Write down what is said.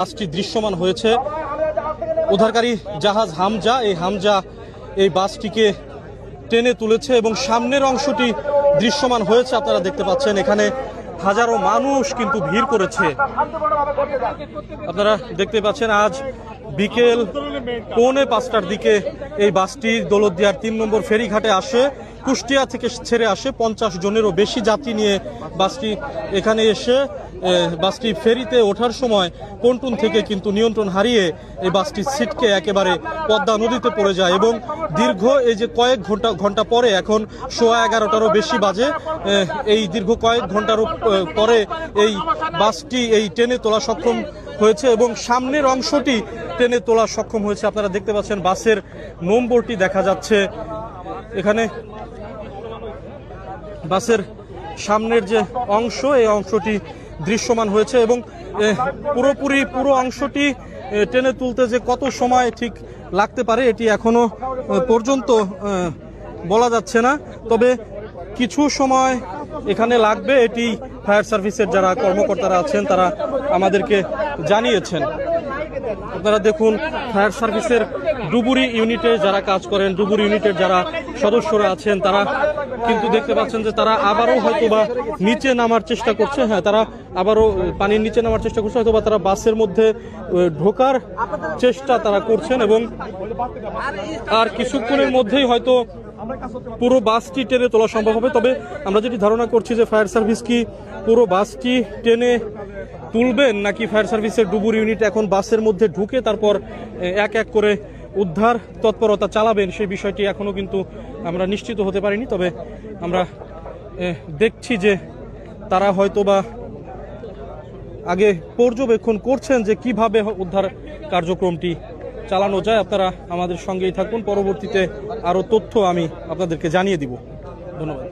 বাসটি দৃশ্যমান হয়েছে। উদ্ধারকারী জাহাজ হামজা, এই হামজা এই বাসটিকে টেনে তুলেছে এবং সামনের অংশটি দৃশ্যমান হয়েছে। আপনারা দেখতে পাচ্ছেন এখানে হাজারো মানুষ কিন্তু ভিড় করেছে। আপনারা দেখতে পাচ্ছেন আজ বিকেল 4:45টার দিকে এই বাসটি দৌলতদিয়ার 3 নম্বর ফেরিঘাটে আসে। কুষ্টিয়া থেকে ছেড়ে আসে 50 জনেরও বেশি যাত্রী নিয়ে বাসটি এখানে এসে বাসটি ফেরিতে ওঠার সময় পন্টুন থেকে কিন্তু নিয়ন্ত্রণ হারিয়ে এই বাসটি ছিটকে একেবারে পদ্মা নদীতে পড়ে যায় এবং দীর্ঘ এই যে কয়েক ঘন্টা পরে, এখন 11:15টারও বেশি বাজে, এই দীর্ঘ কয়েক ঘন্টার পরে এই বাসটি এই টেনে তোলা সক্ষম হয়েছে এবং সামনের অংশটি টেনে তোলা সক্ষম হয়েছে। আপনারা দেখতে পাচ্ছেন বাসের নম্বরটি দেখা যাচ্ছে এখানে। বাসের সামনের যে অংশ, এই অংশটি দৃশ্যমান হয়েছে এবং পুরো অংশটি টেনে তুলতে যে কত সময় ঠিক লাগতে পারে এটি এখনো পর্যন্ত বলা যাচ্ছে না, তবে কিছু সময় এখানে লাগবে, এটি ফায়ার সার্ভিসের যারা কর্মকর্তারা আছেন তারা আমাদেরকে জানিয়েছেন। আপনারা দেখুন ফায়ার সার্ভিসের ডুবুরি ইউনিটে যারা কাজ করেন, ডুবুরি ইউনিটের যারা সদস্যরা আছেন তারা কিন্তু দেখতে পাচ্ছেন যে তারা আবারও হয়তোবা নিচে নামার চেষ্টা করছে। হ্যাঁ, তারা আবারও পানির নিচে নামার চেষ্টা করছে, হয়তোবা তারা বাসের মধ্যে ঢোকার চেষ্টা তারা করছেন এবং আর কিছুক্ষণের মধ্যেই হয়তো পুরো বাসটি টেনে তোলা সম্ভব হবে। তবে আমরা যেটি ধারণা করছি যে ফায়ার সার্ভিস কি পুরো বাসটি টেনে তুলবেন নাকি ফায়ার সার্ভিসের ডুবুর ইউনিট এখন বাসের মধ্যে ঢুকে তারপর এক এক করে উদ্ধার তৎপরতা চালাবেন, সেই বিষয়টি এখনো কিন্তু আমরা নিশ্চিত হতে পারিনি। তবে আমরা দেখছি যে তারা হয়তোবা আগে পর্যবেক্ষণ করছেন যে কিভাবে উদ্ধার কার্যক্রমটি চালানো যায়। আপনারা আমাদের সঙ্গেই থাকুন, পরবর্তীতে আরও তথ্য আমি আপনাদেরকে জানিয়ে দিব। ধন্যবাদ।